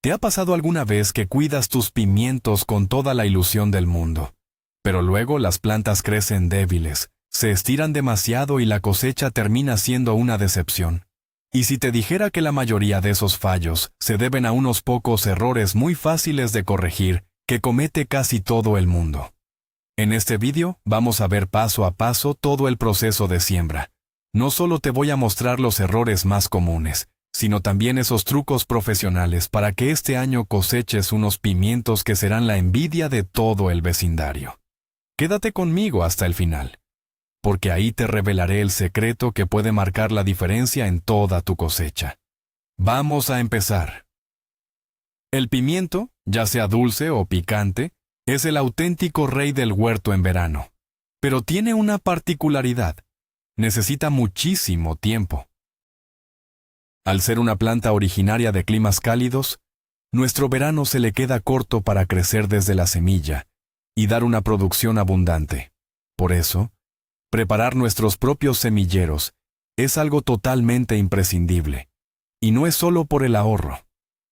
¿Te ha pasado alguna vez que cuidas tus pimientos con toda la ilusión del mundo, pero luego las plantas crecen débiles, se estiran demasiado y la cosecha termina siendo una decepción? Y si te dijera que la mayoría de esos fallos se deben a unos pocos errores muy fáciles de corregir que comete casi todo el mundo. En este vídeo vamos a ver paso a paso todo el proceso de siembra. No solo te voy a mostrar los errores más comunes, sino también esos trucos profesionales para que este año coseches unos pimientos que serán la envidia de todo el vecindario. Quédate conmigo hasta el final, porque ahí te revelaré el secreto que puede marcar la diferencia en toda tu cosecha. Vamos a empezar. El pimiento, ya sea dulce o picante, es el auténtico rey del huerto en verano. Pero tiene una particularidad: necesita muchísimo tiempo. Al ser una planta originaria de climas cálidos, nuestro verano se le queda corto para crecer desde la semilla y dar una producción abundante. Por eso, preparar nuestros propios semilleros es algo totalmente imprescindible. Y no es solo por el ahorro.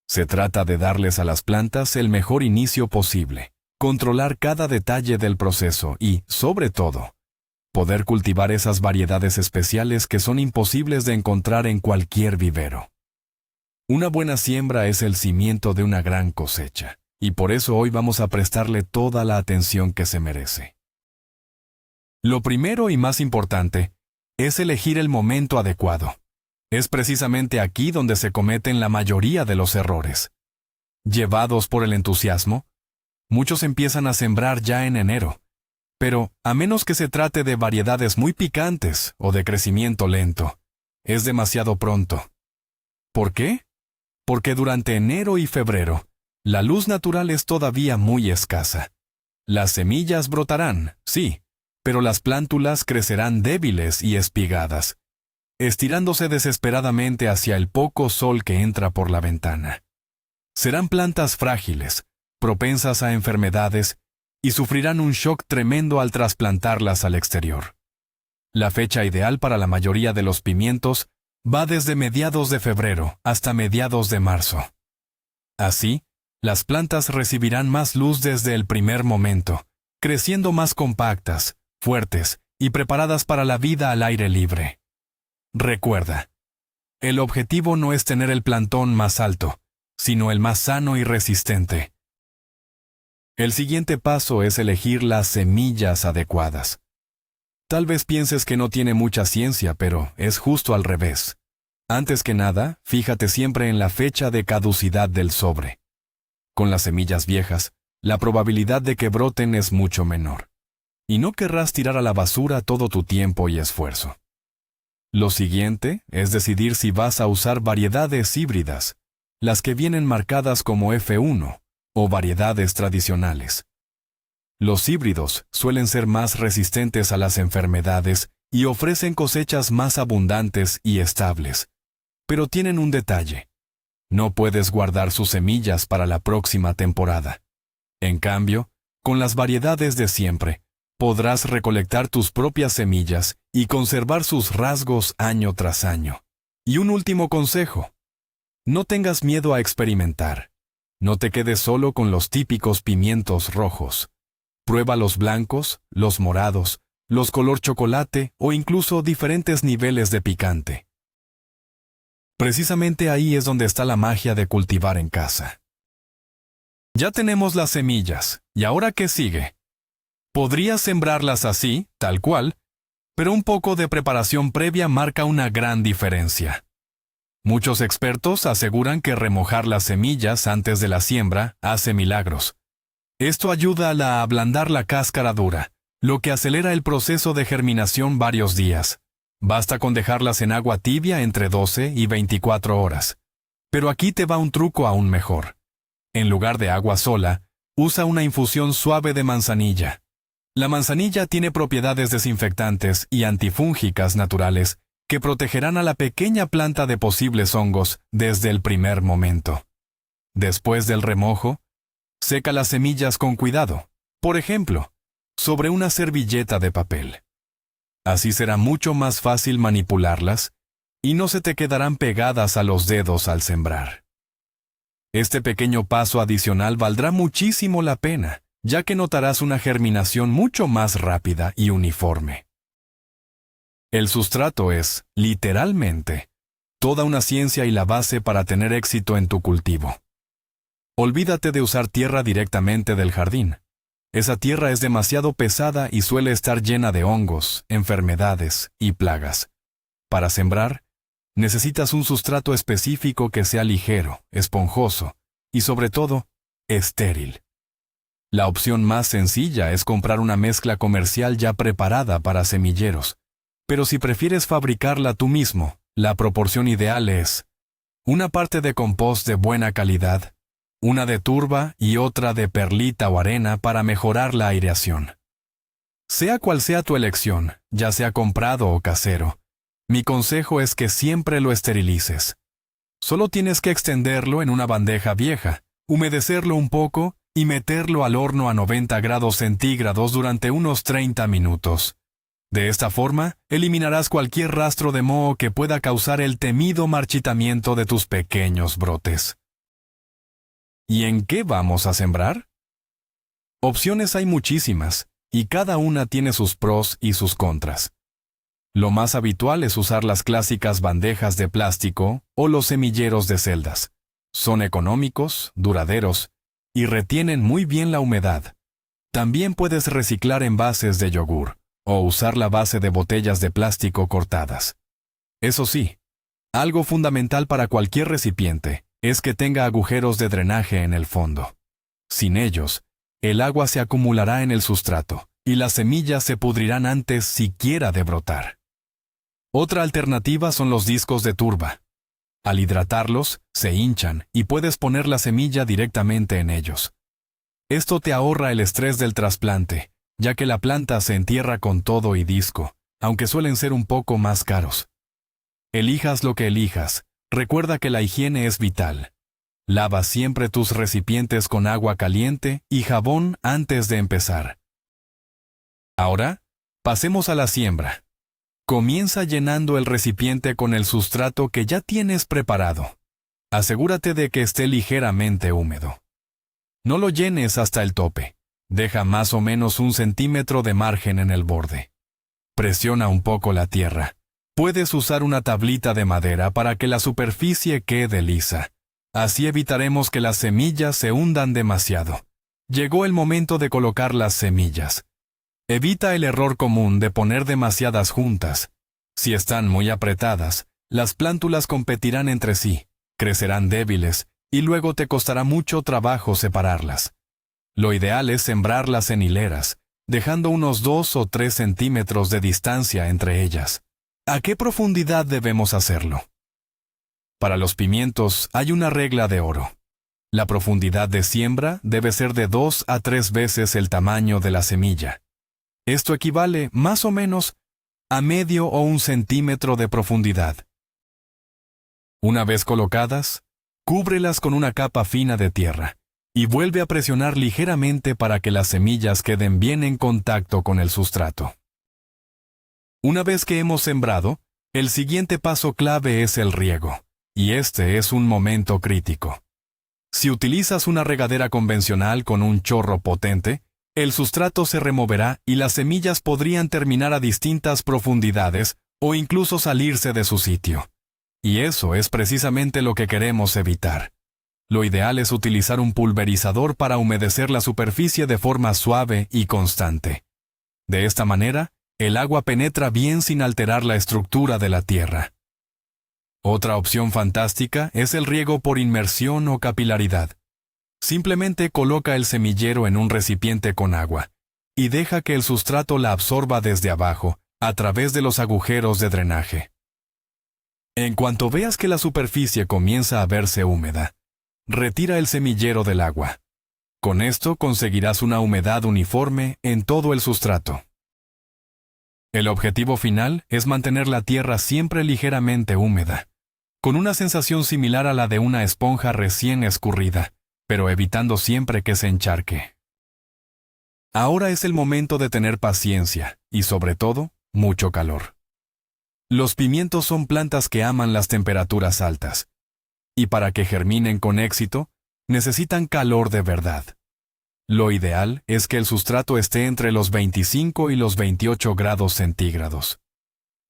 Se trata de darles a las plantas el mejor inicio posible, controlar cada detalle del proceso y, sobre todo, poder cultivar esas variedades especiales que son imposibles de encontrar en cualquier vivero. Una buena siembra es el cimiento de una gran cosecha, y por eso hoy vamos a prestarle toda la atención que se merece. Lo primero y más importante es elegir el momento adecuado. Es precisamente aquí donde se cometen la mayoría de los errores. Llevados por el entusiasmo, muchos empiezan a sembrar ya en enero. Pero, a menos que se trate de variedades muy picantes o de crecimiento lento, es demasiado pronto. ¿Por qué? Porque durante enero y febrero, la luz natural es todavía muy escasa. Las semillas brotarán, sí, pero las plántulas crecerán débiles y espigadas, estirándose desesperadamente hacia el poco sol que entra por la ventana. Serán plantas frágiles, propensas a enfermedades, y sufrirán un shock tremendo al trasplantarlas al exterior. La fecha ideal para la mayoría de los pimientos va desde mediados de febrero hasta mediados de marzo. Así, las plantas recibirán más luz desde el primer momento, creciendo más compactas, fuertes y preparadas para la vida al aire libre. Recuerda, el objetivo no es tener el plantón más alto, sino el más sano y resistente. El siguiente paso es elegir las semillas adecuadas. Tal vez pienses que no tiene mucha ciencia, pero es justo al revés. Antes que nada, fíjate siempre en la fecha de caducidad del sobre. Con las semillas viejas, la probabilidad de que broten es mucho menor. Y no querrás tirar a la basura todo tu tiempo y esfuerzo. Lo siguiente es decidir si vas a usar variedades híbridas, las que vienen marcadas como F1, o variedades tradicionales. Los híbridos suelen ser más resistentes a las enfermedades y ofrecen cosechas más abundantes y estables. Pero tienen un detalle: no puedes guardar sus semillas para la próxima temporada. En cambio, con las variedades de siempre, podrás recolectar tus propias semillas y conservar sus rasgos año tras año. Y un último consejo: no tengas miedo a experimentar. No te quedes solo con los típicos pimientos rojos. Prueba los blancos, los morados, los color chocolate o incluso diferentes niveles de picante. Precisamente ahí es donde está la magia de cultivar en casa. Ya tenemos las semillas, ¿y ahora qué sigue? Podrías sembrarlas así, tal cual, pero un poco de preparación previa marca una gran diferencia. Muchos expertos aseguran que remojar las semillas antes de la siembra hace milagros. Esto ayuda a ablandar la cáscara dura, lo que acelera el proceso de germinación varios días. Basta con dejarlas en agua tibia entre 12 y 24 horas. Pero aquí te va un truco aún mejor. En lugar de agua sola, usa una infusión suave de manzanilla. La manzanilla tiene propiedades desinfectantes y antifúngicas naturales que protegerán a la pequeña planta de posibles hongos desde el primer momento. Después del remojo, seca las semillas con cuidado, por ejemplo, sobre una servilleta de papel. Así será mucho más fácil manipularlas y no se te quedarán pegadas a los dedos al sembrar. Este pequeño paso adicional valdrá muchísimo la pena, ya que notarás una germinación mucho más rápida y uniforme. El sustrato es, literalmente, toda una ciencia y la base para tener éxito en tu cultivo. Olvídate de usar tierra directamente del jardín. Esa tierra es demasiado pesada y suele estar llena de hongos, enfermedades y plagas. Para sembrar, necesitas un sustrato específico que sea ligero, esponjoso y, sobre todo, estéril. La opción más sencilla es comprar una mezcla comercial ya preparada para semilleros. Pero si prefieres fabricarla tú mismo, la proporción ideal es una parte de compost de buena calidad, una de turba y otra de perlita o arena para mejorar la aireación. Sea cual sea tu elección, ya sea comprado o casero, mi consejo es que siempre lo esterilices. Solo tienes que extenderlo en una bandeja vieja, humedecerlo un poco y meterlo al horno a 90 grados centígrados durante unos 30 minutos. De esta forma, eliminarás cualquier rastro de moho que pueda causar el temido marchitamiento de tus pequeños brotes. ¿Y en qué vamos a sembrar? Opciones hay muchísimas, y cada una tiene sus pros y sus contras. Lo más habitual es usar las clásicas bandejas de plástico o los semilleros de celdas. Son económicos, duraderos, y retienen muy bien la humedad. También puedes reciclar envases de yogur, o usar la base de botellas de plástico cortadas. Eso sí, algo fundamental para cualquier recipiente es que tenga agujeros de drenaje en el fondo. Sin ellos, el agua se acumulará en el sustrato, y las semillas se pudrirán antes siquiera de brotar. Otra alternativa son los discos de turba. Al hidratarlos, se hinchan y puedes poner la semilla directamente en ellos. Esto te ahorra el estrés del trasplante, ya que la planta se entierra con todo y disco, aunque suelen ser un poco más caros. Elijas lo que elijas, recuerda que la higiene es vital. Lava siempre tus recipientes con agua caliente y jabón antes de empezar. Ahora, pasemos a la siembra. Comienza llenando el recipiente con el sustrato que ya tienes preparado. Asegúrate de que esté ligeramente húmedo. No lo llenes hasta el tope. Deja más o menos 1 centímetro de margen en el borde. Presiona un poco la tierra. Puedes usar una tablita de madera para que la superficie quede lisa. Así evitaremos que las semillas se hundan demasiado. Llegó el momento de colocar las semillas. Evita el error común de poner demasiadas juntas. Si están muy apretadas, las plántulas competirán entre sí, crecerán débiles, y luego te costará mucho trabajo separarlas. Lo ideal es sembrarlas en hileras, dejando unos 2 o 3 centímetros de distancia entre ellas. ¿A qué profundidad debemos hacerlo? Para los pimientos hay una regla de oro. La profundidad de siembra debe ser de 2 a 3 veces el tamaño de la semilla. Esto equivale, más o menos, a medio o 1 centímetro de profundidad. Una vez colocadas, cúbrelas con una capa fina de tierra y vuelve a presionar ligeramente para que las semillas queden bien en contacto con el sustrato. Una vez que hemos sembrado, el siguiente paso clave es el riego, y este es un momento crítico. Si utilizas una regadera convencional con un chorro potente, el sustrato se removerá y las semillas podrían terminar a distintas profundidades o incluso salirse de su sitio. Y eso es precisamente lo que queremos evitar. Lo ideal es utilizar un pulverizador para humedecer la superficie de forma suave y constante. De esta manera, el agua penetra bien sin alterar la estructura de la tierra. Otra opción fantástica es el riego por inmersión o capilaridad. Simplemente coloca el semillero en un recipiente con agua y deja que el sustrato la absorba desde abajo, a través de los agujeros de drenaje. En cuanto veas que la superficie comienza a verse húmeda, retira el semillero del agua. Con esto conseguirás una humedad uniforme en todo el sustrato. El objetivo final es mantener la tierra siempre ligeramente húmeda, con una sensación similar a la de una esponja recién escurrida, pero evitando siempre que se encharque. Ahora es el momento de tener paciencia y, sobre todo, mucho calor. Los pimientos son plantas que aman las temperaturas altas, y para que germinen con éxito, necesitan calor de verdad. Lo ideal es que el sustrato esté entre los 25 y los 28 grados centígrados.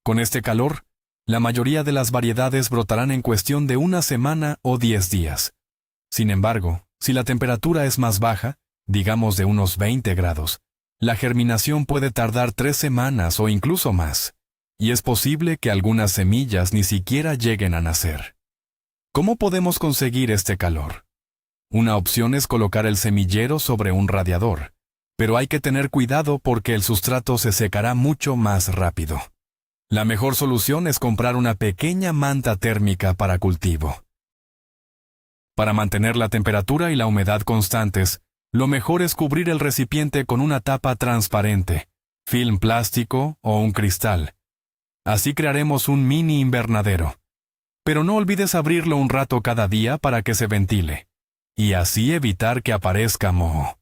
Con este calor, la mayoría de las variedades brotarán en cuestión de una semana o 10 días. Sin embargo, si la temperatura es más baja, digamos de unos 20 grados, la germinación puede tardar 3 semanas o incluso más, y es posible que algunas semillas ni siquiera lleguen a nacer. ¿Cómo podemos conseguir este calor? Una opción es colocar el semillero sobre un radiador, pero hay que tener cuidado porque el sustrato se secará mucho más rápido. La mejor solución es comprar una pequeña manta térmica para cultivo. Para mantener la temperatura y la humedad constantes, lo mejor es cubrir el recipiente con una tapa transparente, film plástico o un cristal. Así crearemos un mini invernadero. Pero no olvides abrirlo un rato cada día para que se ventile, y así evitar que aparezca moho.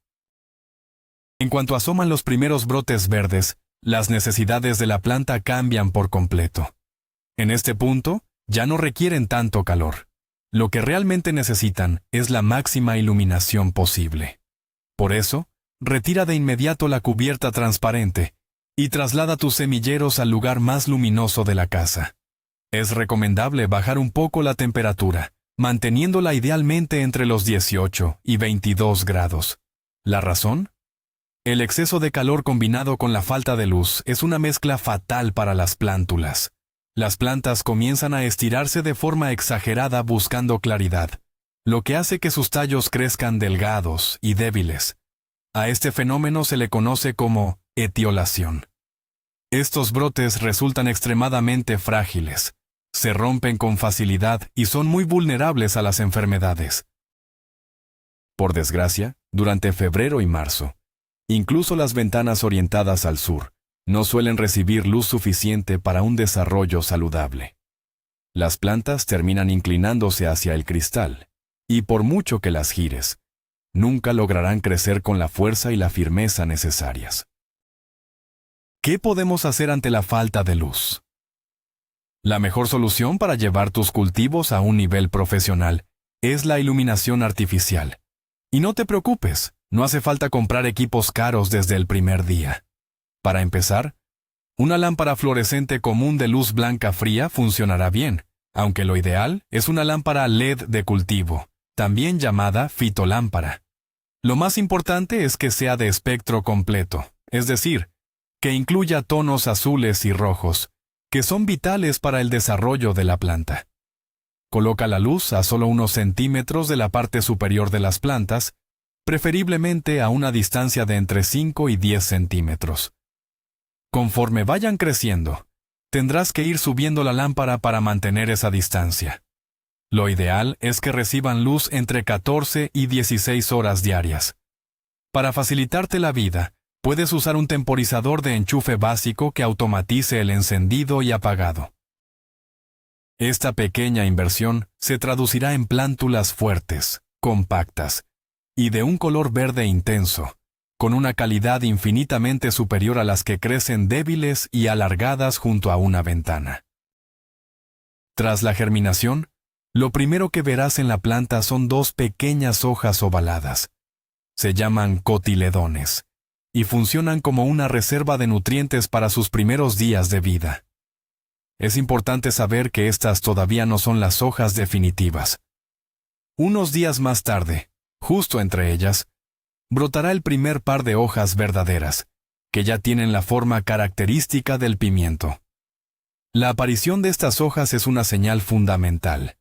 En cuanto asoman los primeros brotes verdes, las necesidades de la planta cambian por completo. En este punto, ya no requieren tanto calor. Lo que realmente necesitan es la máxima iluminación posible. Por eso, retira de inmediato la cubierta transparente y traslada tus semilleros al lugar más luminoso de la casa. Es recomendable bajar un poco la temperatura, manteniéndola idealmente entre los 18 y 22 grados. ¿La razón? El exceso de calor combinado con la falta de luz es una mezcla fatal para las plántulas. Las plantas comienzan a estirarse de forma exagerada buscando claridad, lo que hace que sus tallos crezcan delgados y débiles. A este fenómeno se le conoce como etiolación. Estos brotes resultan extremadamente frágiles, se rompen con facilidad y son muy vulnerables a las enfermedades. Por desgracia, durante febrero y marzo, incluso las ventanas orientadas al sur no suelen recibir luz suficiente para un desarrollo saludable. Las plantas terminan inclinándose hacia el cristal, y por mucho que las gires, nunca lograrán crecer con la fuerza y la firmeza necesarias. ¿Qué podemos hacer ante la falta de luz? La mejor solución para llevar tus cultivos a un nivel profesional es la iluminación artificial. Y no te preocupes, no hace falta comprar equipos caros desde el primer día. Para empezar, una lámpara fluorescente común de luz blanca fría funcionará bien, aunque lo ideal es una lámpara LED de cultivo, también llamada fitolámpara. Lo más importante es que sea de espectro completo, es decir, que incluya tonos azules y rojos, que son vitales para el desarrollo de la planta. Coloca la luz a solo unos centímetros de la parte superior de las plantas, preferiblemente a una distancia de entre 5 y 10 centímetros. Conforme vayan creciendo, tendrás que ir subiendo la lámpara para mantener esa distancia. Lo ideal es que reciban luz entre 14 y 16 horas diarias. Para facilitarte la vida, puedes usar un temporizador de enchufe básico que automatice el encendido y apagado. Esta pequeña inversión se traducirá en plántulas fuertes, compactas y de un color verde intenso, con una calidad infinitamente superior a las que crecen débiles y alargadas junto a una ventana. Tras la germinación, lo primero que verás en la planta son dos pequeñas hojas ovaladas. Se llaman cotiledones y funcionan como una reserva de nutrientes para sus primeros días de vida. Es importante saber que estas todavía no son las hojas definitivas. Unos días más tarde, justo entre ellas, brotará el primer par de hojas verdaderas, que ya tienen la forma característica del pimiento. La aparición de estas hojas es una señal fundamental.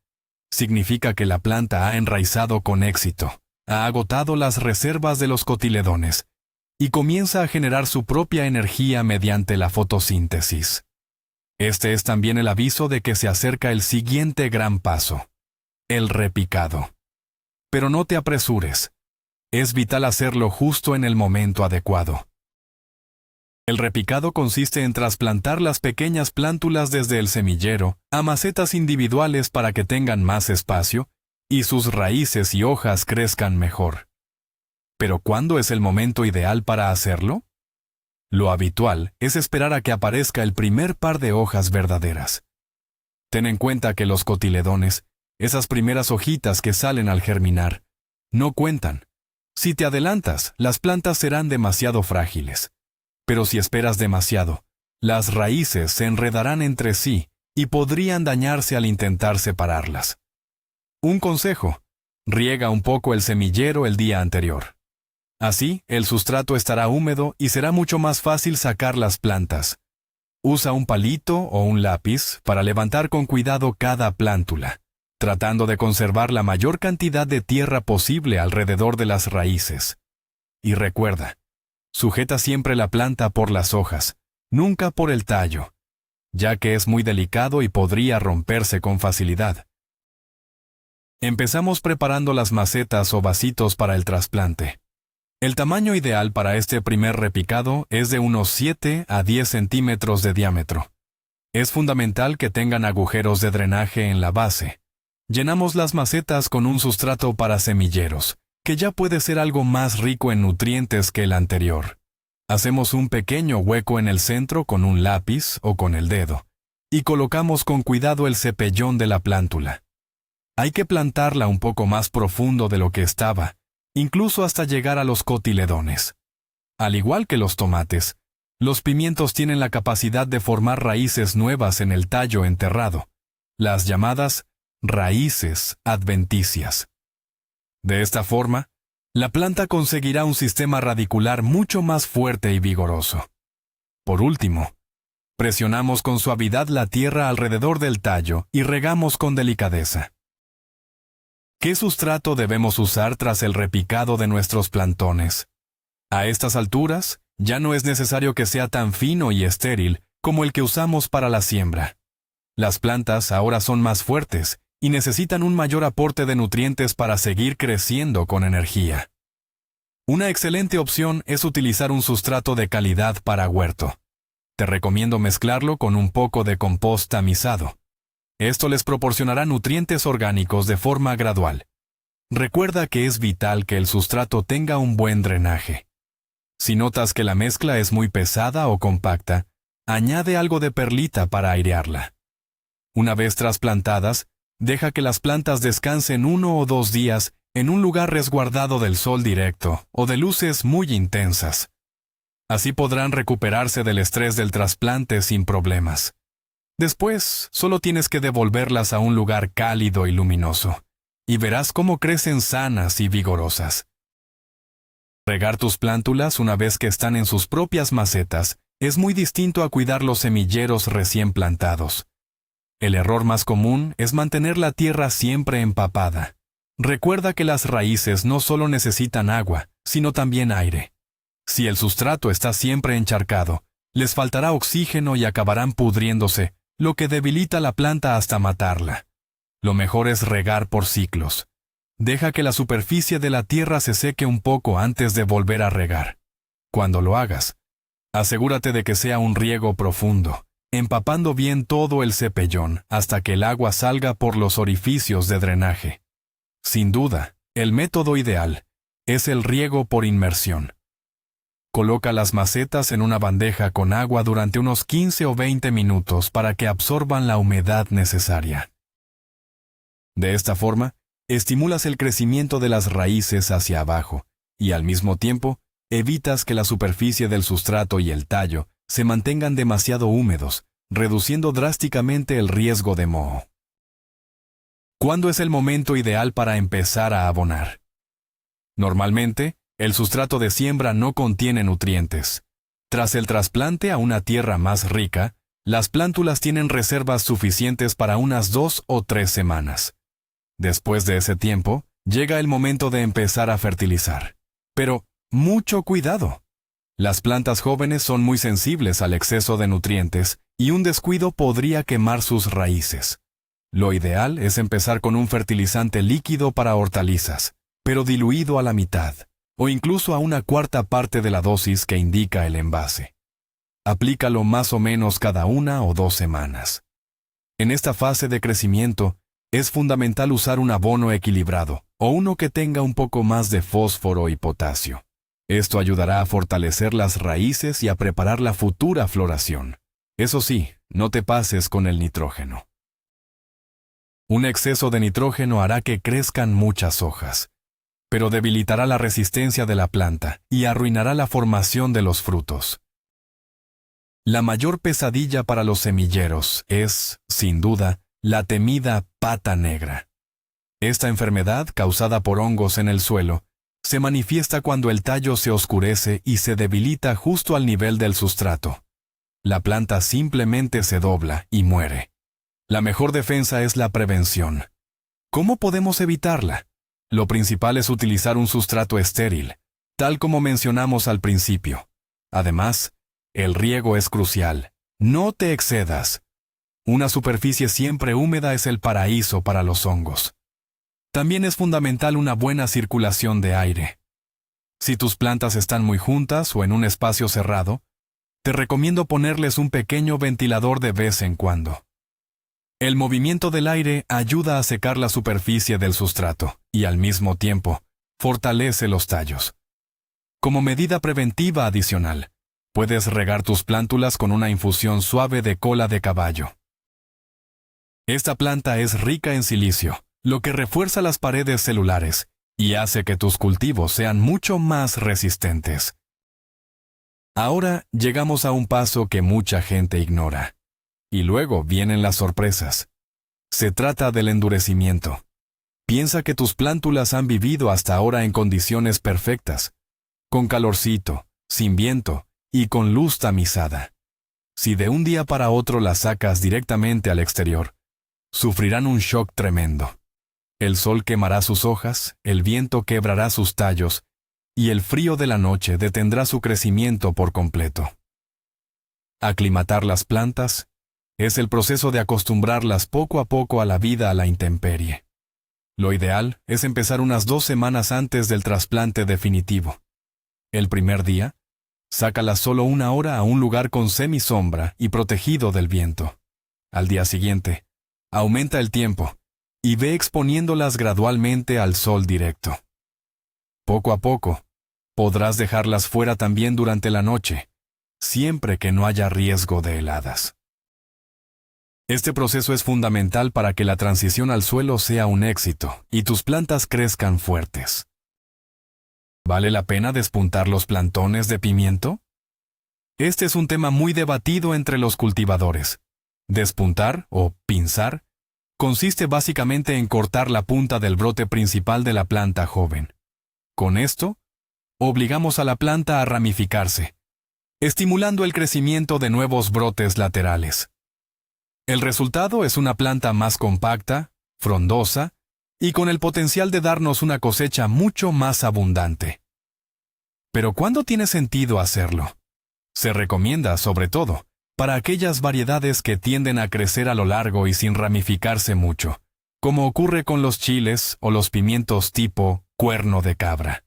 Significa que la planta ha enraizado con éxito, ha agotado las reservas de los cotiledones y comienza a generar su propia energía mediante la fotosíntesis. Este es también el aviso de que se acerca el siguiente gran paso, el repicado. Pero no te apresures. Es vital hacerlo justo en el momento adecuado. El repicado consiste en trasplantar las pequeñas plántulas desde el semillero a macetas individuales para que tengan más espacio y sus raíces y hojas crezcan mejor. ¿Pero cuándo es el momento ideal para hacerlo? Lo habitual es esperar a que aparezca el primer par de hojas verdaderas. Ten en cuenta que los cotiledones, esas primeras hojitas que salen al germinar, No cuentan. Si te adelantas, las plantas serán demasiado frágiles. Pero si esperas demasiado, las raíces se enredarán entre sí y podrían dañarse al intentar separarlas. Un consejo: riega un poco el semillero el día anterior. Así, el sustrato estará húmedo y será mucho más fácil sacar las plantas. Usa un palito o un lápiz para levantar con cuidado cada plántula, tratando de conservar la mayor cantidad de tierra posible alrededor de las raíces. Y recuerda, sujeta siempre la planta por las hojas, nunca por el tallo, ya que es muy delicado y podría romperse con facilidad. Empezamos preparando las macetas o vasitos para el trasplante. El tamaño ideal para este primer repicado es de unos 7 a 10 centímetros de diámetro. Es fundamental que tengan agujeros de drenaje en la base. Llenamos las macetas con un sustrato para semilleros, que ya puede ser algo más rico en nutrientes que el anterior. Hacemos un pequeño hueco en el centro con un lápiz o con el dedo, y colocamos con cuidado el cepellón de la plántula. Hay que plantarla un poco más profundo de lo que estaba, incluso hasta llegar a los cotiledones. Al igual que los tomates, los pimientos tienen la capacidad de formar raíces nuevas en el tallo enterrado, las llamadas raíces adventicias. De esta forma, la planta conseguirá un sistema radicular mucho más fuerte y vigoroso. Por último, presionamos con suavidad la tierra alrededor del tallo y regamos con delicadeza. ¿Qué sustrato debemos usar tras el repicado de nuestros plantones? A estas alturas, ya no es necesario que sea tan fino y estéril como el que usamos para la siembra. Las plantas ahora son más fuertes y necesitan un mayor aporte de nutrientes para seguir creciendo con energía. Una excelente opción es utilizar un sustrato de calidad para huerto. Te recomiendo mezclarlo con un poco de compost tamizado. Esto les proporcionará nutrientes orgánicos de forma gradual. Recuerda que es vital que el sustrato tenga un buen drenaje. Si notas que la mezcla es muy pesada o compacta, añade algo de perlita para airearla. Una vez trasplantadas, deja que las plantas descansen 1 o 2 días en un lugar resguardado del sol directo o de luces muy intensas. Así podrán recuperarse del estrés del trasplante sin problemas. Después, solo tienes que devolverlas a un lugar cálido y luminoso, y verás cómo crecen sanas y vigorosas. Regar tus plántulas una vez que están en sus propias macetas es muy distinto a cuidar los semilleros recién plantados. El error más común es mantener la tierra siempre empapada. Recuerda que las raíces no solo necesitan agua, sino también aire. Si el sustrato está siempre encharcado, les faltará oxígeno y acabarán pudriéndose, lo que debilita la planta hasta matarla. Lo mejor es regar por ciclos. Deja que la superficie de la tierra se seque un poco antes de volver a regar. Cuando lo hagas, asegúrate de que sea un riego profundo, empapando bien todo el cepellón hasta que el agua salga por los orificios de drenaje. Sin duda, el método ideal es el riego por inmersión. Coloca las macetas en una bandeja con agua durante unos 15 o 20 minutos para que absorban la humedad necesaria. De esta forma, estimulas el crecimiento de las raíces hacia abajo y al mismo tiempo evitas que la superficie del sustrato y el tallo se mantengan demasiado húmedos, reduciendo drásticamente el riesgo de moho. ¿Cuándo es el momento ideal para empezar a abonar? Normalmente, el sustrato de siembra no contiene nutrientes. Tras el trasplante a una tierra más rica, las plántulas tienen reservas suficientes para unas 2 o 3 semanas. Después de ese tiempo, llega el momento de empezar a fertilizar. Pero, mucho cuidado. Las plantas jóvenes son muy sensibles al exceso de nutrientes y un descuido podría quemar sus raíces. Lo ideal es empezar con un fertilizante líquido para hortalizas, pero diluido a la mitad, o incluso a una cuarta parte de la dosis que indica el envase. Aplícalo más o menos cada 1 o 2 semanas. En esta fase de crecimiento, es fundamental usar un abono equilibrado, o uno que tenga un poco más de fósforo y potasio. Esto ayudará a fortalecer las raíces y a preparar la futura floración. Eso sí, no te pases con el nitrógeno. Un exceso de nitrógeno hará que crezcan muchas hojas. pero debilitará la resistencia de la planta y arruinará la formación de los frutos. La mayor pesadilla para los semilleros es, sin duda, la temida pata negra. Esta enfermedad, causada por hongos en el suelo, se manifiesta cuando el tallo se oscurece y se debilita justo al nivel del sustrato. La planta simplemente se dobla y muere. La mejor defensa es la prevención. ¿Cómo podemos evitarla? Lo principal es utilizar un sustrato estéril, tal como mencionamos al principio. Además, el riego es crucial. No te excedas. Una superficie siempre húmeda es el paraíso para los hongos. También es fundamental una buena circulación de aire. Si tus plantas están muy juntas o en un espacio cerrado, te recomiendo ponerles un pequeño ventilador de vez en cuando. El movimiento del aire ayuda a secar la superficie del sustrato y al mismo tiempo fortalece los tallos. Como medida preventiva adicional, puedes regar tus plántulas con una infusión suave de cola de caballo. Esta planta es rica en silicio, lo que refuerza las paredes celulares y hace que tus cultivos sean mucho más resistentes. Ahora llegamos a un paso que mucha gente ignora. Y luego vienen las sorpresas. Se trata del endurecimiento. Piensa que tus plántulas han vivido hasta ahora en condiciones perfectas, con calorcito, sin viento y con luz tamizada. Si de un día para otro las sacas directamente al exterior, sufrirán un shock tremendo. El sol quemará sus hojas, el viento quebrará sus tallos, y el frío de la noche detendrá su crecimiento por completo. Aclimatar las plantas es el proceso de acostumbrarlas poco a poco a la vida a la intemperie. Lo ideal es empezar unas 2 semanas antes del trasplante definitivo. El primer día, sácalas solo 1 hora a un lugar con semisombra y protegido del viento. Al día siguiente, aumenta el tiempo y ve exponiéndolas gradualmente al sol directo. Poco a poco, podrás dejarlas fuera también durante la noche, siempre que no haya riesgo de heladas. Este proceso es fundamental para que la transición al suelo sea un éxito y tus plantas crezcan fuertes. ¿Vale la pena despuntar los plantones de pimiento? Este es un tema muy debatido entre los cultivadores. Despuntar, o pinzar, consiste básicamente en cortar la punta del brote principal de la planta joven. Con esto, obligamos a la planta a ramificarse, estimulando el crecimiento de nuevos brotes laterales. El resultado es una planta más compacta, frondosa, y con el potencial de darnos una cosecha mucho más abundante. Pero ¿cuándo tiene sentido hacerlo? Se recomienda, sobre todo, para aquellas variedades que tienden a crecer a lo largo y sin ramificarse mucho, como ocurre con los chiles o los pimientos tipo cuerno de cabra.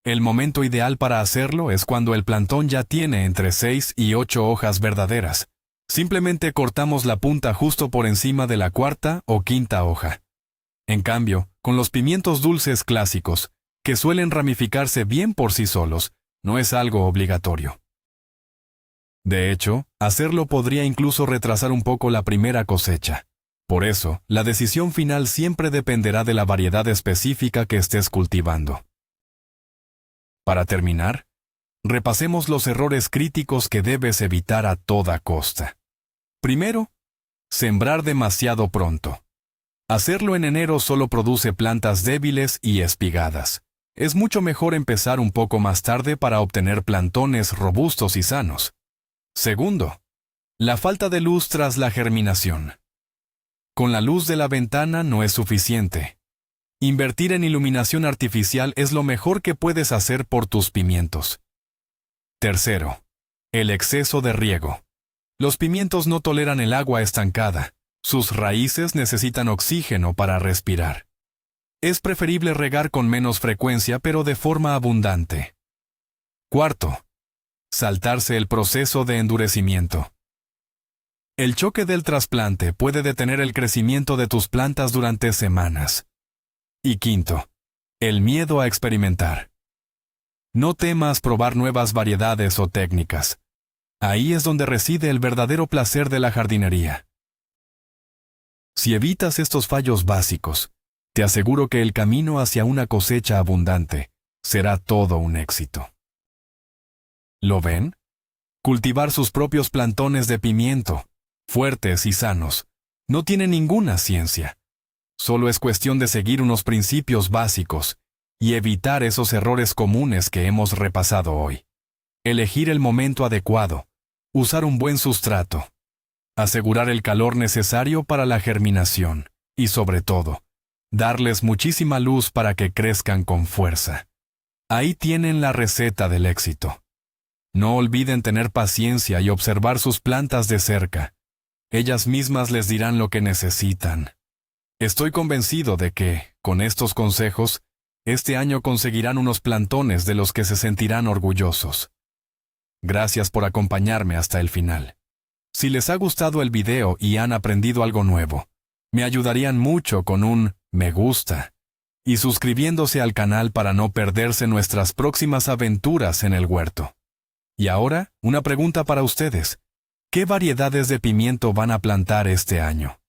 El momento ideal para hacerlo es cuando el plantón ya tiene entre 6 y 8 hojas verdaderas. Simplemente cortamos la punta justo por encima de la 4ª o 5ª hoja. En cambio, con los pimientos dulces clásicos, que suelen ramificarse bien por sí solos, no es algo obligatorio. De hecho, hacerlo podría incluso retrasar un poco la primera cosecha. Por eso, la decisión final siempre dependerá de la variedad específica que estés cultivando. Para terminar, repasemos los errores críticos que debes evitar a toda costa. Primero, sembrar demasiado pronto. Hacerlo en enero solo produce plantas débiles y espigadas. Es mucho mejor empezar un poco más tarde para obtener plantones robustos y sanos. Segundo, la falta de luz tras la germinación. Con la luz de la ventana no es suficiente. Invertir en iluminación artificial es lo mejor que puedes hacer por tus pimientos. Tercero, el exceso de riego. Los pimientos no toleran el agua estancada. Sus raíces necesitan oxígeno para respirar. Es preferible regar con menos frecuencia pero de forma abundante. Cuarto, saltarse el proceso de endurecimiento. El choque del trasplante puede detener el crecimiento de tus plantas durante semanas. Y quinto, el miedo a experimentar. No temas probar nuevas variedades o técnicas. Ahí es donde reside el verdadero placer de la jardinería. Si evitas estos fallos básicos, Te aseguro que el camino hacia una cosecha abundante será todo un éxito. ¿Lo ven? Cultivar sus propios plantones de pimiento, fuertes y sanos, no tiene ninguna ciencia. Solo es cuestión de seguir unos principios básicos y evitar esos errores comunes que hemos repasado hoy. Elegir el momento adecuado, usar un buen sustrato, asegurar el calor necesario para la germinación y, sobre todo, darles muchísima luz para que crezcan con fuerza. Ahí tienen la receta del éxito. No olviden tener paciencia y observar sus plantas de cerca. Ellas mismas les dirán lo que necesitan. Estoy convencido de que, con estos consejos, este año conseguirán unos plantones de los que se sentirán orgullosos. Gracias por acompañarme hasta el final. Si les ha gustado el video y han aprendido algo nuevo, me ayudarían mucho con un me gusta y suscribiéndose al canal para no perderse nuestras próximas aventuras en el huerto. Y ahora, una pregunta para ustedes. ¿Qué variedades de pimiento van a plantar este año?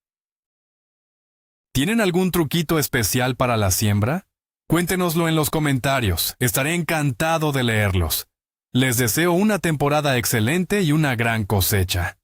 ¿Tienen algún truquito especial para la siembra? Cuéntenoslo en los comentarios, estaré encantado de leerlos. Les deseo una temporada excelente y una gran cosecha.